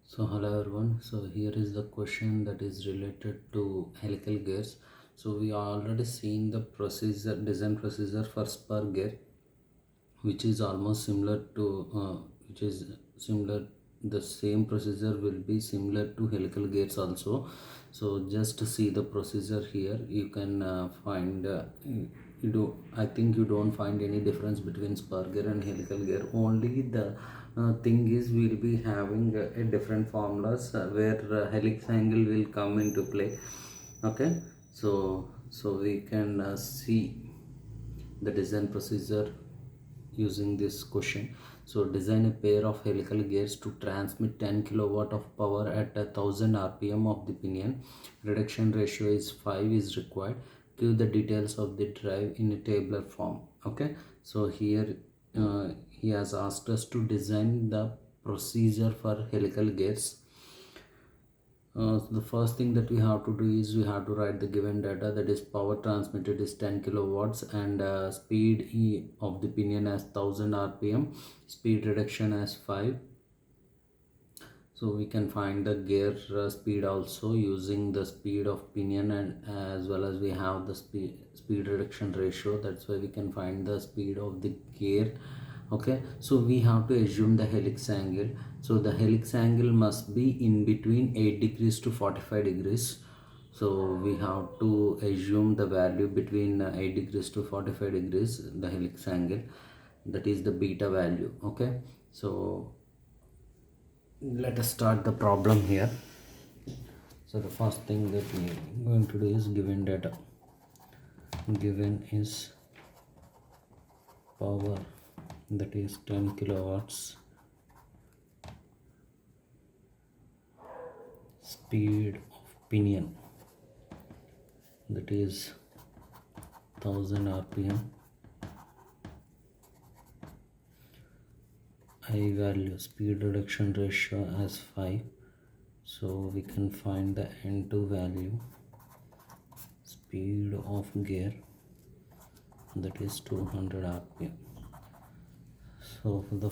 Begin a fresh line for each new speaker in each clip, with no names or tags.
So hello everyone. So here is the question that is related to helical gears. So we already seen the procedure, design procedure for spur gear, which is almost similar to which is similar. The same procedure will be similar to helical gears also. So just to see the procedure here, you can find you do. I think you don't find any difference between spur gear and helical gear. Only the thing is we'll be having a different formulas where helix angle will come into play. Okay, so we can see the design procedure using this question. So design a pair of helical gears to transmit 10 kilowatt of power at 1000 rpm of the pinion. Reduction ratio is 5 is required. Give the details of the drive in a tabular form. Okay, so here he has asked us to design the procedure for helical gears. So the first thing that we have to do is we have to write the given data, that is power transmitted is 10 kilowatts and speed of the pinion as 1000 rpm, speed reduction as 5. So we can find the gear speed also using the speed of pinion, and as well as we have the speed reduction ratio. That's why we can find the speed of the gear. Okay, so we have to assume the helix angle. So the helix angle must be in between 8 degrees to 45 degrees. So we have to assume the value between 8 degrees to 45 degrees, the helix angle, that is the beta value. Okay, so let us start the problem here. So the first thing that we are going to do is given data. Given is power, that is 10 kilowatts, speed of pinion, that is 1000 rpm, I value, speed reduction ratio as 5. So we can find the n2 value, speed of gear, that is 200 rpm. So for the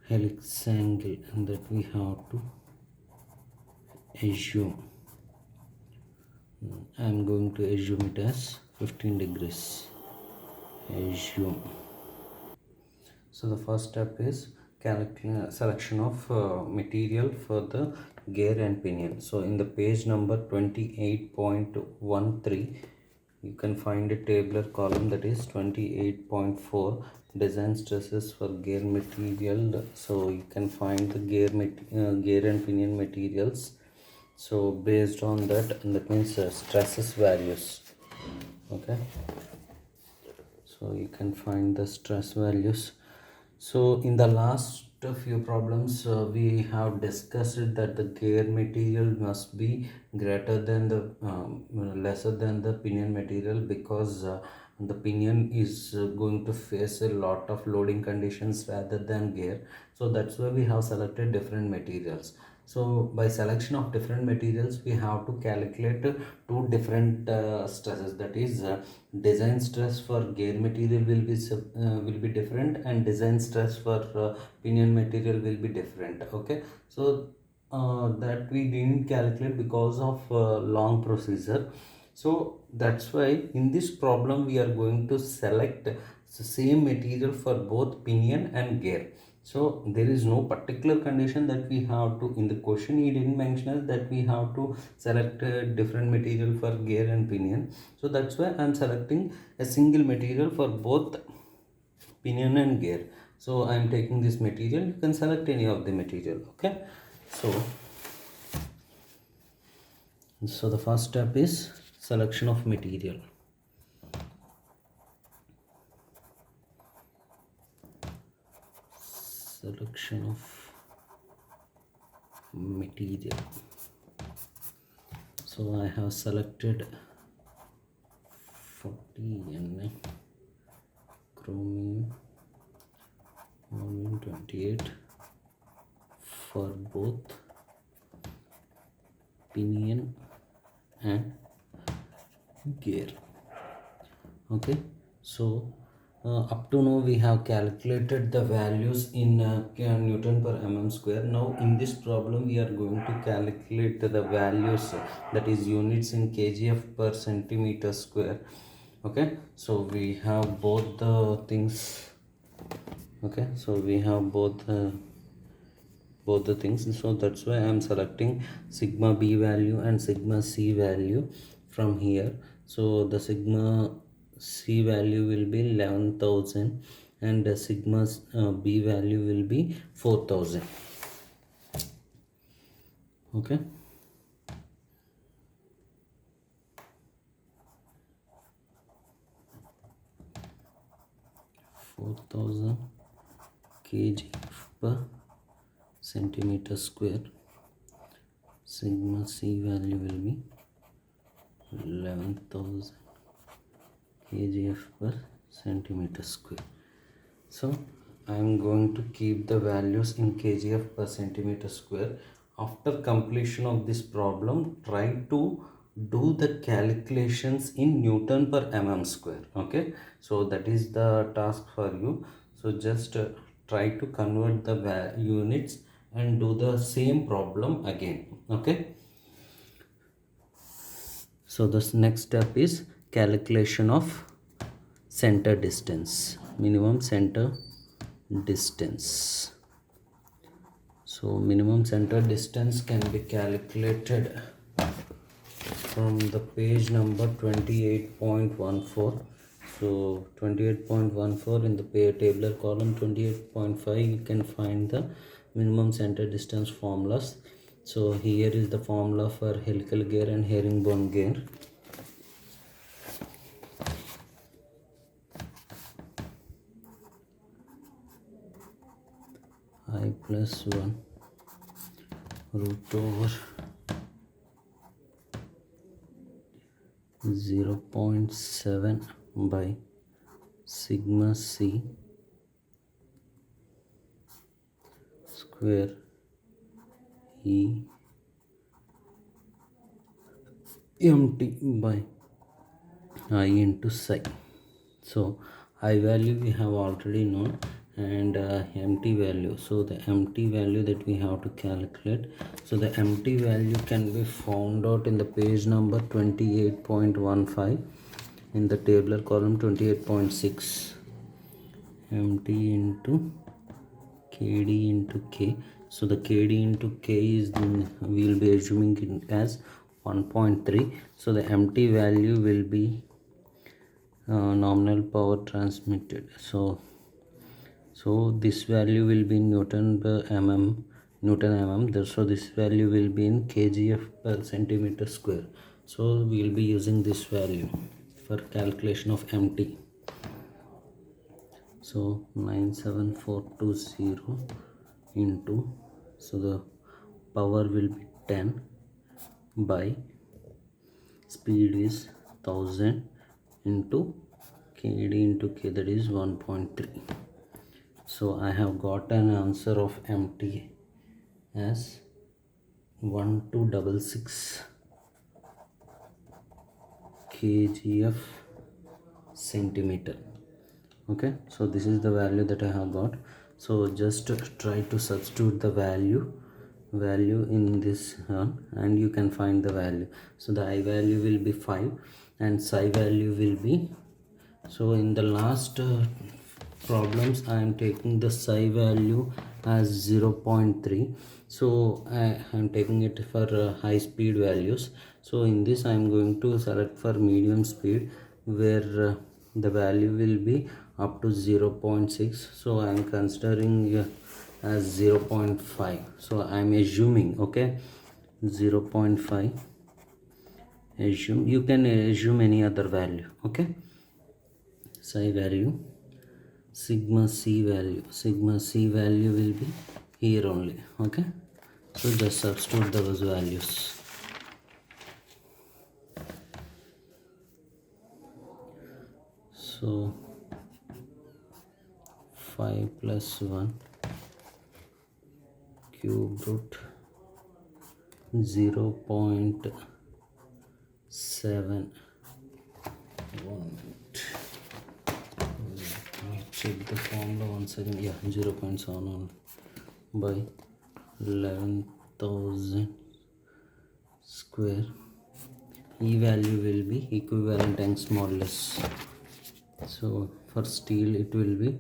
helix angle that we have to assume, I am going to assume it as 15 degrees. Assume. So the first step is selection of material for the gear and pinion. So in the page number 28.13, you can find a tabular column, that is 28.4, design stresses for gear material. So you can find the gear and pinion materials. So based on that means stresses values. Okay, so you can find the stress values. So in the last few problems we have discussed that the gear material must be greater than the lesser than the pinion material, because the pinion is going to face a lot of loading conditions rather than gear. So that's why we have selected different materials. So by selection of different materials we have to calculate two different stresses, that is design stress for gear material will be different, and design stress for pinion material will be different. Okay, so that we didn't calculate because of long procedure. So that's why in this problem we are going to select the same material for both pinion and gear. So there is no particular condition that we have to, in the question he didn't mention that we have to select a different material for gear and pinion. So that's why I am selecting a single material for both pinion and gear. So I am taking this material, you can select any of the material. Okay, so the first step is selection of material. Selection of material. So I have selected 40 Na chromium 28 for both pinion and gear. Okay, so Up to now we have calculated the values in Newton per mm square. Now in this problem we are going to calculate the values, that is units in kgf per centimeter square. Okay, so we have both the things. Okay, so we have both the things, so that's why I am selecting sigma b value and sigma c value from here. So the sigma c value will be 11,000 and the sigma b value will be 4,000. Okay, 4,000 kg per centimeter square. Sigma c value will be 11,000 kgf per centimeter square. So I am going to keep the values in kgf per centimeter square. After completion of this problem, try to do the calculations in Newton per mm square. Okay, so that is the task for you. So just try to convert the units and do the same problem again. Okay, so this next step is calculation of center distance, minimum center distance. So minimum center distance can be calculated from the page number 28.14. So 28.14 in the tabular column, 28.5 you can find the minimum center distance formulas. So here is the formula for helical gear and herringbone gear. I plus 1 root over 0.7 by sigma c square E mt by I into psi. So I value we have already known, and mt value, so the mt value that we have to calculate. So the mt value can be found out in the page number 28.15 in the tabular column 28.6. mt into kd into k. So the kd into k is we will be assuming it as 1.3. so the mt value will be nominal power transmitted. So this value will be Newton per mm, so this value will be in kgf per centimeter square. So we will be using this value for calculation of mt. So 97420 into, so the power will be 10 by speed is 1000 into kd into k, that is 1.3. so I have got an answer of mt as 1266 kgf centimeter. Okay, so this is the value that I have got. So just try to substitute the value in this one and you can find the value. So the I value will be 5 and psi value will be, so in the last problems I am taking the psi value as 0.3. so I am taking it for high speed values. So in this I am going to select for medium speed, where the value will be up to 0.6. so I am considering as 0.5. so I am assuming, okay, 0.5. assume, you can assume any other value. Okay, psi value, sigma c value will be here only. Okay, so just substitute those values. So 5 plus 1 cube root 0.7. 1 minute. check the formula once again. Yeah, 0.7 by 11,000 square. E value will be equivalent Young's modulus. So for steel it will be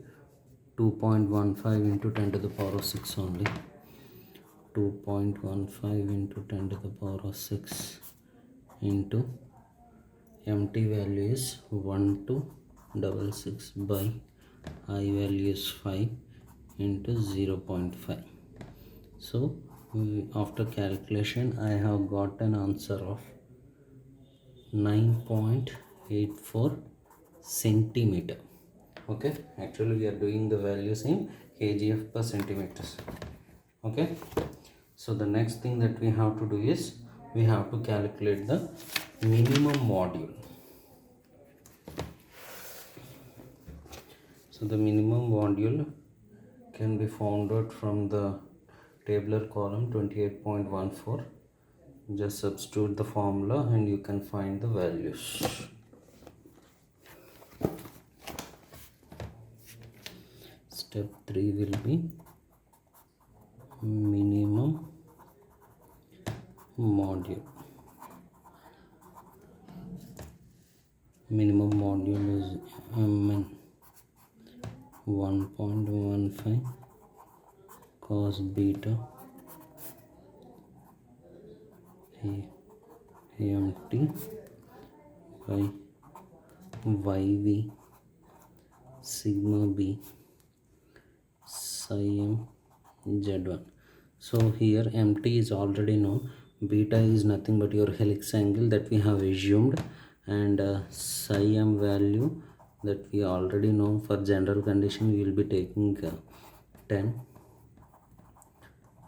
2.15 into 10 to the power of 6 only. 2.15 into 10 to the power of 6 into MT value is 1266 by I value is 5 into 0.5. So after calculation I have got an answer of 9.84 centimeter. Okay, actually we are doing the values in kgf per centimeters. Okay, so the next thing that we have to do is we have to calculate the minimum module. So the minimum module can be found out from the tabular column 28.14. Just substitute the formula and you can find the values. Step 3 will be minimum module. Minimum module is Mn 1.15 cos beta AMT by YV sigma B psi m Z1. So here MT is already known, beta is nothing but your helix angle that we have assumed, and psi m value that we already know. For general condition we will be taking 10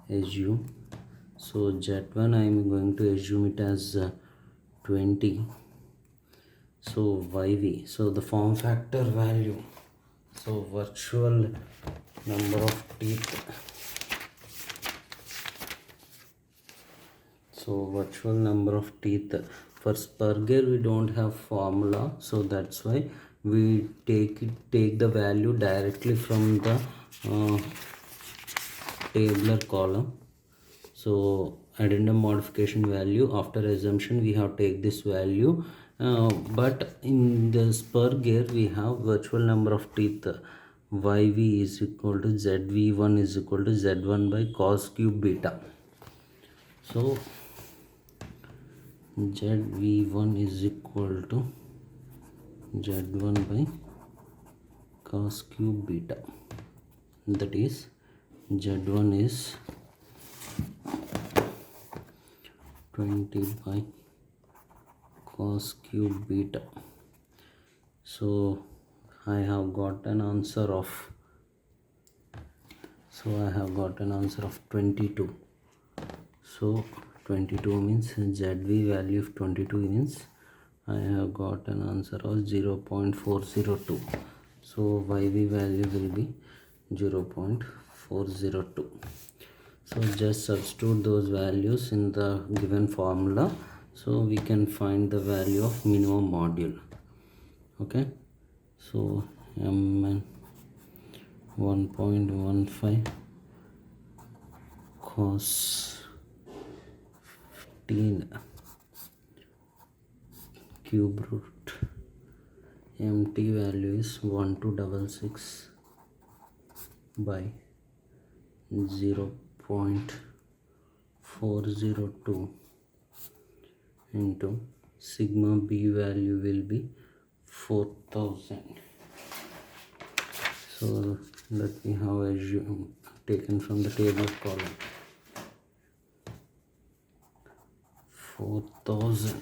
assume. So Z1 I am going to assume it as 20. So YV, so the form factor value, so virtual number of teeth, so virtual number of teeth for spur gear we don't have formula, so that's why we take the value directly from the tabular column. So addendum modification value, after assumption we have take this value, but in the spur gear we have virtual number of teeth YV is equal to ZV1 is equal to Z1 by cos cube beta. So ZV1 is equal to Z1 by cos cube beta, that is Z1 is 20 by cos cube beta. So I have got an answer of 22. So 22 means ZV value of 22 means I have got an answer of 0.402. So YV value will be 0.402. So just substitute those values in the given formula, so we can find the value of minimum module. Okay, so Mn 1.15 cos 15 cube root, MT value is 1266 by 0.402 into sigma B value will be 4000. So that we have taken from the table column 4000,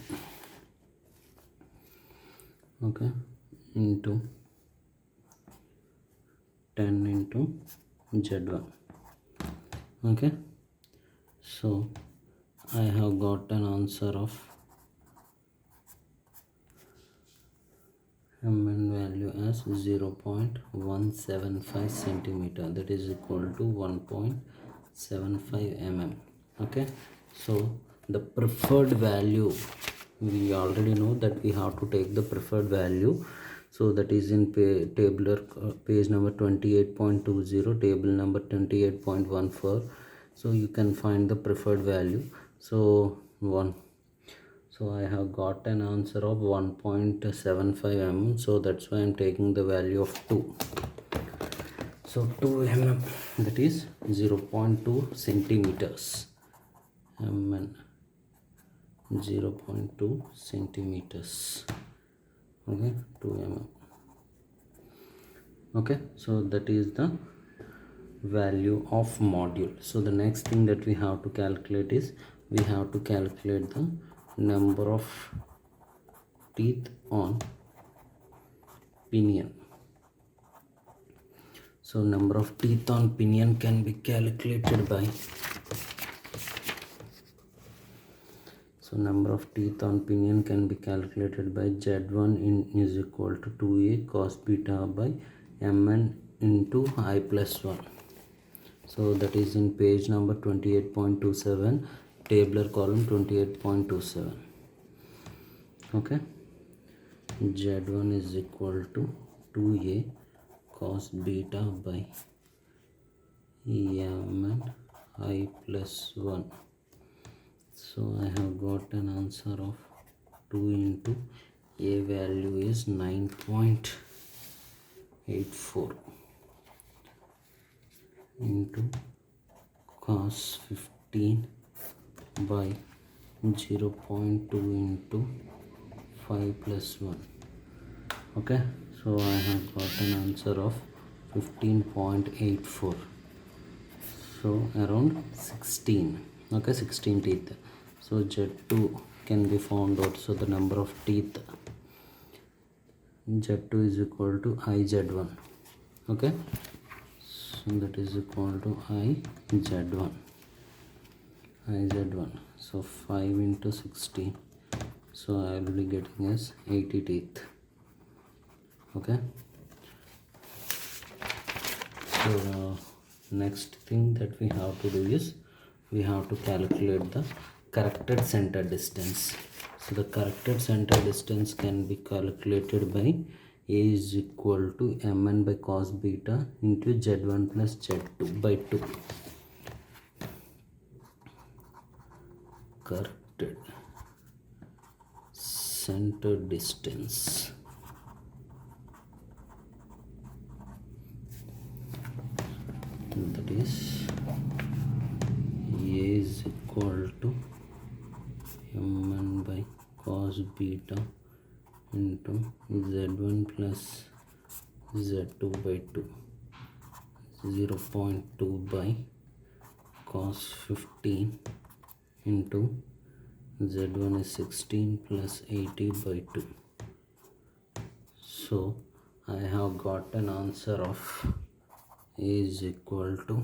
okay, into 10 into Z1. Okay, so I have got an answer of Mn value as 0.175 centimeter, that is equal to 1.75 mm. Okay, so the preferred value, we already know that we have to take the preferred value. So that is in tabular page number 28.20, table number 28.14. so you can find the preferred value. So I have got an answer of 1.75 mm, so that's why I'm taking the value of 2. So 2 mm, that is 0.2 centimeters. mm 0.2 centimeters. Okay, 2 mm. Okay, so that is the value of module. So the next thing that we have to calculate is we have to calculate the number of teeth on pinion. So number of teeth on pinion can be calculated by, so number of teeth on pinion can be calculated by Z1 is equal to 2a cos beta by mn into I plus 1. So that is in page number 28.27, tabular column 28.27. Okay, Z1 is equal to 2a cos beta by mn I plus 1. So I have got an answer of 2 into a value is 9.84 into cos 15 by 0.2 into 5 plus 1. Okay, so I have got an answer of 15.84. so around 16. Okay, 16 teeth. So Z2 can be found out. So the number of teeth Z2 is equal to IZ1. Okay, so that is equal to IZ1. So 5 into 16. So I will be getting as 80 teeth. Okay, so next thing that we have to do is we have to calculate the corrected center distance. So the corrected center distance can be calculated by a is equal to mn by cos beta into z1 plus z2 by 2. Corrected center distance, that is a is equal to mn by cos beta into z1 plus z2 by 2, 0.2 by cos 15 into z1 is 16 plus 80 by 2. So I have got an answer of a is equal to,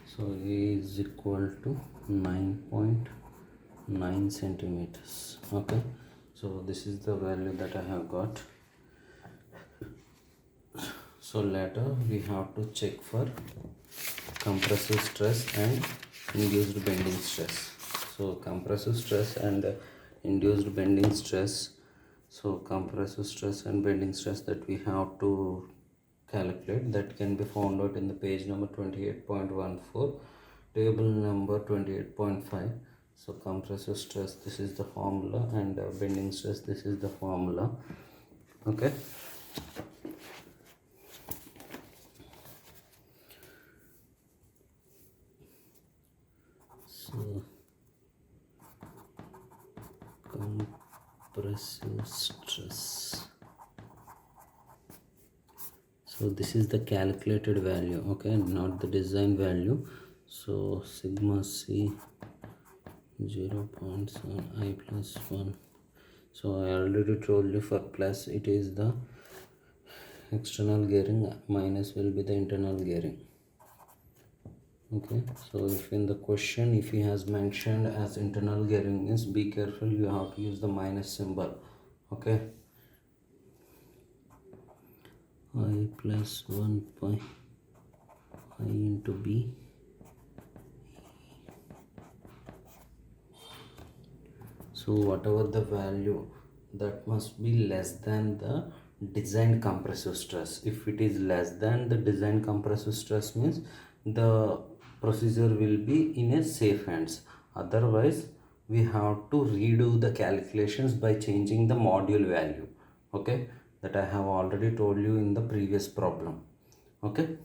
so a is equal to 9.9 centimeters. Okay, so this is the value that I have got. So later we have to check for compressive stress and induced bending stress. So compressive stress and induced bending stress, so compressive stress and bending stress that we have to calculate, that can be found out in the page number 28.14, table number 28.5. so compressive stress, this is the formula, and bending stress, this is the formula. Okay, so compressive stress, so this is the calculated value, okay, not the design value. So sigma c 0.7 I plus 1. So I already told you for plus it is the external gearing, minus will be the internal gearing. Okay, so if in the question if he has mentioned as internal gearing is, be careful, you have to use the minus symbol. Okay, I plus 1 by I into b, so whatever the value, that must be less than the design compressive stress. If it is less than the design compressive stress, means the procedure will be in a safe hands. Otherwise we have to redo the calculations by changing the module value. Okay, that I have already told you in the previous problem. Okay,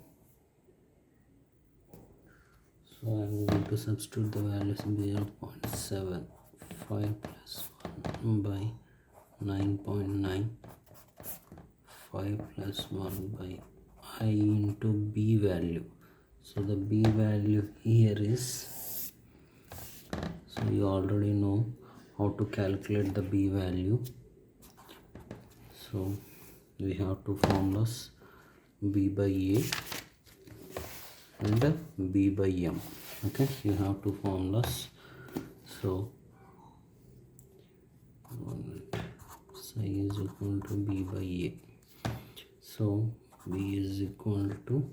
so I'm going to substitute the values 0.75 plus 1 by 9.9, 5 plus 1 by I into B value. So the B value here is, so you already know how to calculate the B value. So we have two formulas, B by A and B by M. Okay, you have two formulas. So psi is equal to B by A. So B is equal to,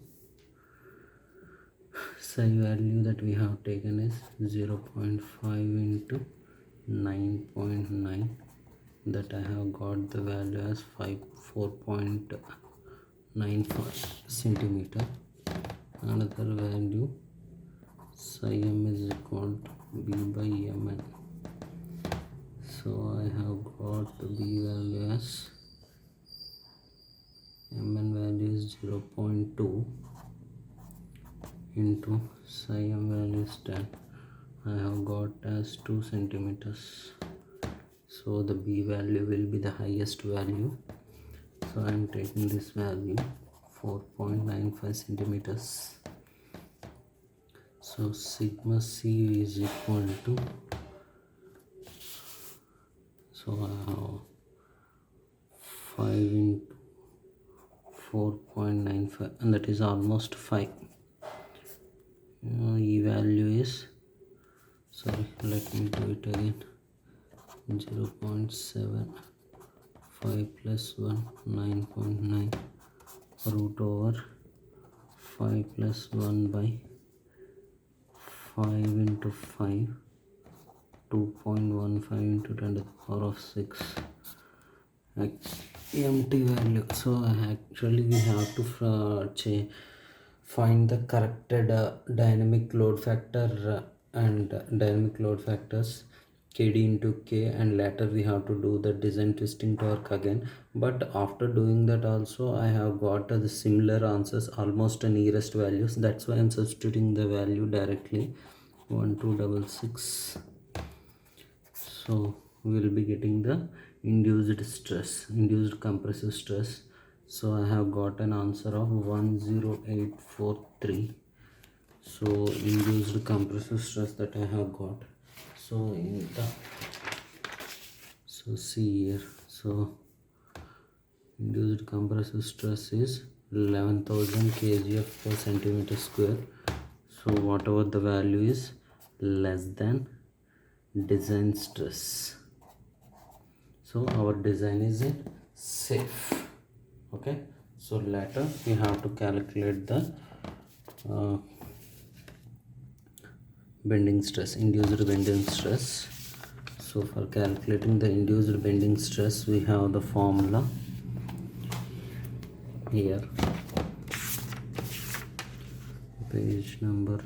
psi value that we have taken is 0.5 into 9.9, that I have got the value as 4.95 centimeter. Another value, psi m is equal to B by mn. So I have got the B value as, mn value is 0.2 into psi m value is 10. I have got as 2 centimeters. So the B value will be the highest value. So I am taking this value 4.95 centimeters. So sigma C is equal to, so I have 5 into 4.95, and that is almost 5. E value is, sorry, let me do it again, 0.7, 5 plus 1, 9.9, root over 5 plus 1 by 5 into 5, 2.15 into 10 to the power of 6, empty value. So actually we have to find the corrected dynamic load factor and dynamic load factors kd into k, and later we have to do the design twisting torque again. But after doing that also I have got the similar answers, almost nearest values. That's why I'm substituting the value directly, 1266. So we will be getting the induced stress, induced compressive stress. So I have got an answer of 10843. So induced compressive stress that I have got. So in the, so see here, so induced compressive stress is 11,000 kgf per centimeter square. So whatever the value is less than design stress, so our design is safe. Okay, so later we have to calculate the bending stress, induced bending stress. So for calculating the induced bending stress, we have the formula here, page number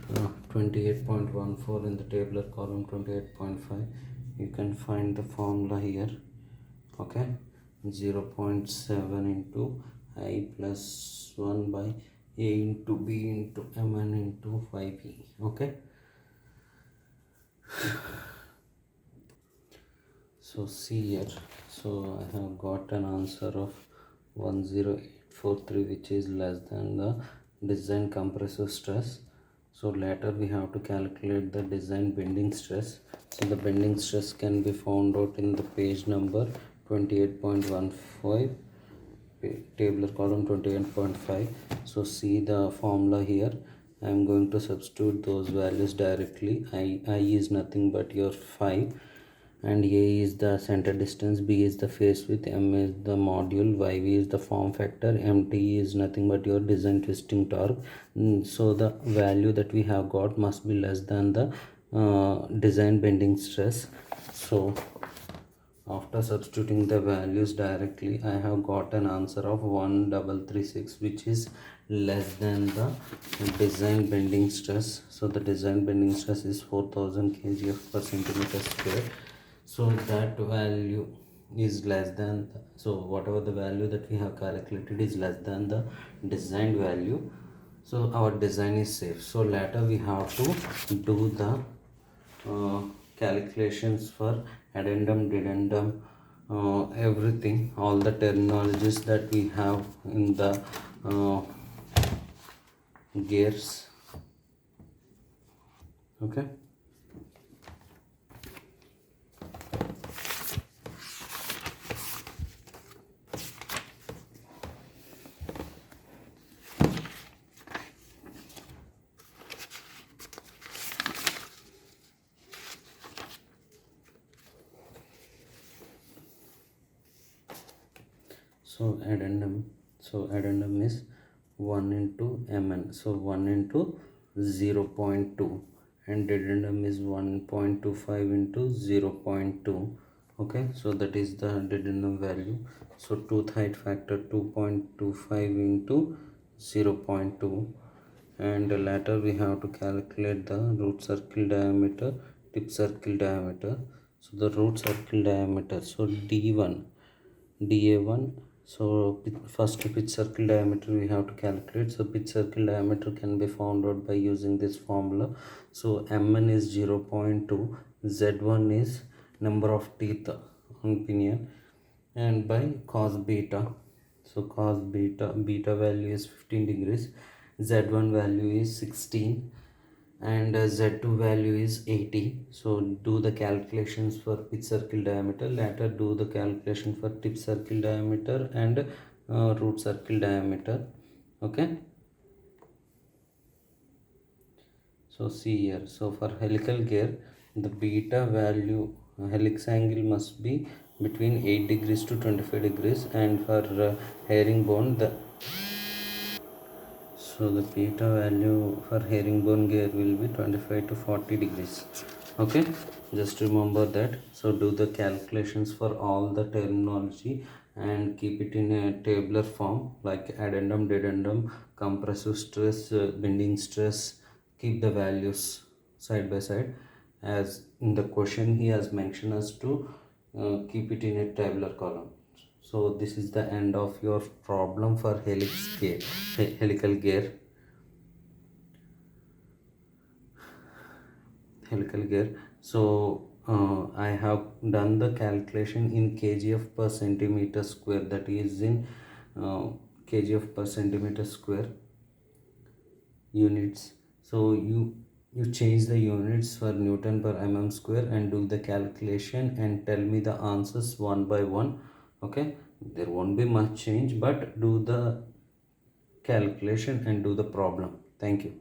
28.14 in the tabular column 28.5. you can find the formula here. Okay, 0.7 into I plus 1 by A into B into Mn into 5E. Okay, so see here, so I have got an answer of 10843, which is less than the design compressive stress. So later we have to calculate the design bending stress. So the bending stress can be found out in the page number 28.15, tabular column 28.5. so see the formula here. I am going to substitute those values directly. I is nothing but your 5, and A is the center distance, B is the face width, M is the module, YV is the form factor, MT is nothing but your design twisting torque. So the value that we have got must be less than the design bending stress. So After substituting the values directly, I have got an answer of 1336, which is less than the design bending stress. So the design bending stress is 4000 kgf per centimeter square. So that value is less than so whatever the value that we have calculated is less than the design value, so our design is safe. So later we have to do the calculations for addendum, dedendum, everything, all the terminologies that we have in the uh, gears. Okay. So addendum is 1 into mn, so 1 into 0.2, and addendum is 1.25 into 0.2. okay, so that is the addendum value. So tooth height factor 2.25 into 0.2, and later we have to calculate the root circle diameter, tip circle diameter. So the root circle diameter, so d1 da1. So first pitch circle diameter we have to calculate. So pitch circle diameter can be found out by using this formula. So mn is 0.2, z1 is number of teeth on pinion, and by cos beta. So cos beta value is 15 degrees, z1 value is 16, and z2 value is 80. So do the calculations for pitch circle diameter, later do the calculation for tip circle diameter and root circle diameter. Okay, so see here, so for helical gear the beta value, helix angle must be between 8 degrees to 25 degrees, and for herringbone the so the beta value for herringbone gear will be 25 to 40 degrees. Okay, just remember that. So do the calculations for all the terminology and keep it in a tabular form, like addendum, dedendum, compressive stress, bending stress. Keep the values side by side, as in the question he has mentioned us to keep it in a tabular column. So this is the end of your problem for helical gear. So I have done the calculation in kgf per centimeter square, that is in kgf per centimeter square units. So you change the units for newton per mm square and do the calculation and tell me the answers one by one. Okay, there won't be much change, but do the calculation and do the problem. Thank you.